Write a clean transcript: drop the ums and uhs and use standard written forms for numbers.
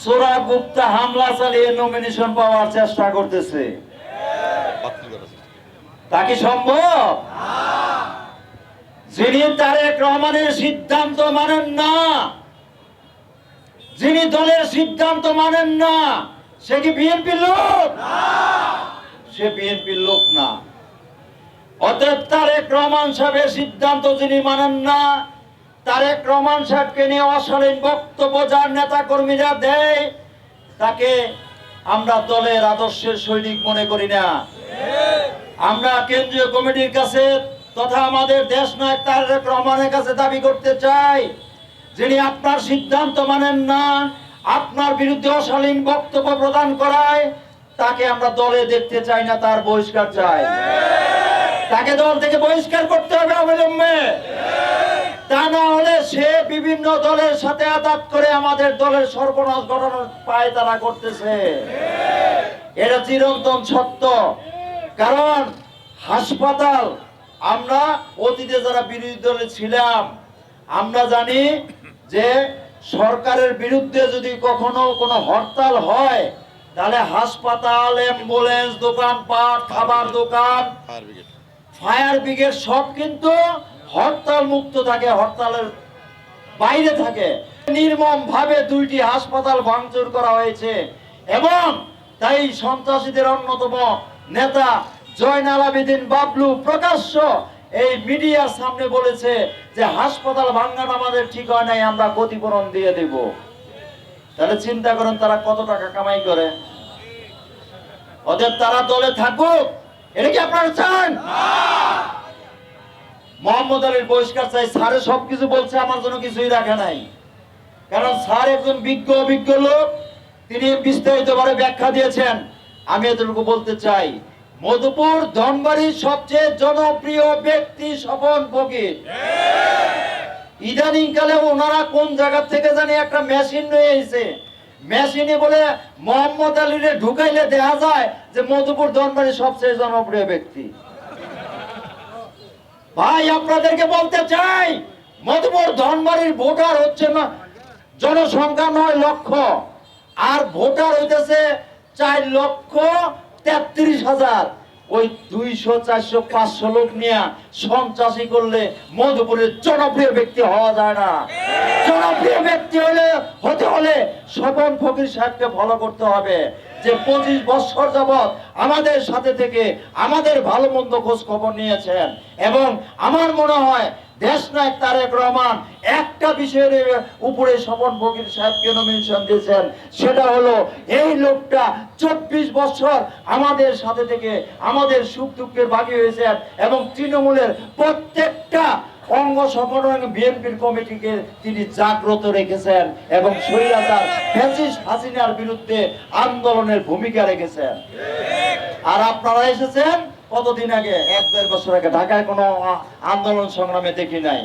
সোরা গুপ্তা হামলা চালিয়ে নমিনেশন পাওয়ার চেষ্টা করতেছে। তা কি সম্ভব? যিনি তারেক রহমানের সিদ্ধান্ত মানেন না, যিনি দলের সিদ্ধান্ত মানেন না, সে কি বিএনপির লোক? সে বিএনপির লোক না। অতএব তারেক রহমান সাহেবের সিদ্ধান্ত যিনি মানেন না, তারেক রহমান সাহেবকে নিয়ে অশালীন বক্তব্য যার নেতা কর্মীরা দেয়, তাকে আমরা দলের আদর্শের সৈনিক মনে করি না। আমরা কেন্দ্রীয় কমিটির কাছে তথা আমাদের দেশ নায়ক তারেক রহমানের কাছে দাবি করতে চাই, যিনি আপনার সিদ্ধান্ত মানেন না, আপনার বিরুদ্ধে অশালীন বক্তব্য প্রদান করায়, তাকে আমরা দলে দেখতে চাই না, তার বহিষ্কার চাই। তাকে দল থেকে বহিষ্কার করতে হবে অবিলম্বে। তা না হলে সে বিভিন্ন দলের সাথে আঘাত করে আমাদের দলের সর্বনাশ ঘটানোর পায় তারা করতেছে। এটা চিরন্তন সত্য। কারণ হাসপাতাল, আমরা অতীতে যারা বিরোধী দলে ছিলাম, আমরা জানি যে সরকারের বিরুদ্ধে যদি কখনো কোনো হরতাল হয়, তাহলে হাসপাতাল, অ্যাম্বুলেন্স, দোকানপাট, খাবার দোকান, ফায়ার ব্রিগেড সব কিন্তু হরতাল মুক্ত থাকে, হরতালের বাইরে থাকে। নির্মম ভাবে 2টি হাসপাতাল ভাঙচুর করা হয়েছে এবং তাই সন্ত্রাসীদের অন্যতম নেতা জয়নাল আবেদিন বাবলু প্রকাশ্য এই মিডিয়ার সামনে বলেছে যে হাসপাতাল ভাঙানো আমাদের ঠিক হয় নাই, আমরা ক্ষতিপূরণ দিয়ে দেব। তাহলে চিন্তা করেন তারা কত টাকা কামাই করে। ওদের তারা দলে থাকুক, এটা কি আপনারা চান? মোহাম্মদ আলীর বহিষ্কার চাই। স্যারে সবকিছু বলছে, আমার জন্য কিছুই রাখে নাই। কারণ স্যার একজন অভিজ্ঞ লোক, তিনি বিস্তারিতভাবে ব্যাখ্যা দিয়েছেন। আমি এতটুকু বলতে চাই, মধুপুর ধনবাড়ির সবচেয়ে জনপ্রিয় ব্যক্তি স্বপন ফকির, ইদানিং কালে ওনারা কোন জায়গা থেকে জানি একটা মেশিন নিয়ে এসেছে। মেশিনে বলে মোহাম্মদ আলীরে ঢুকাইলে দেখা যায় যে মধুপুর ধনবাড়ির সবচেয়ে জনপ্রিয় ব্যক্তি। ভাই, আপনাদেরকে বলতে চাই, মধুপুর ধনবাড়ির ভোটার হচ্ছে না, জনসংখ্যা 9 লক্ষ, আর ভোটার হইতেছে 4,33,000। ওই 200, 400, 500 লোক নিয়ে সন্ত্রাসী করলে মধুপুরের জনপ্রিয় ব্যক্তি হওয়া যায় না। জনপ্রিয় ব্যক্তি হতে হলে স্বপন ফকির সাহেবকে ফলো করতে হবে, যে 25 বছর যাবৎ আমাদের সাথে থেকে আমাদের ভালো মন্দ খোঁজ খবর নিয়েছেন। এবং আমার মনে হয় দেশ নায়ক তারেক রহমান একটা বিষয়ের উপরে স্বপন ফকির সাহেবকে নমিনেশন দিয়েছেন, সেটা হলো এই লোকটা 24 বছর আমাদের সাথে থেকে আমাদের সুখ দুঃখের ভাগী হয়েছেন এবং তৃণমূলের প্রত্যেকটা অঙ্গ সংগঠন বিএনপির কমিটিকে তিনি জাগ্রত রেখেছেন এবং স্বৈরাচার ফ্যাসিস্ট হাসিনার বিরুদ্ধে আন্দোলনের ভূমিকা রেখেছেন। আর আপনারা এসেছেন কতদিন আগে, 1-1.5 বছর আগে। ঢাকায় কোনো আন্দোলন সংগ্রামে দেখি নাই।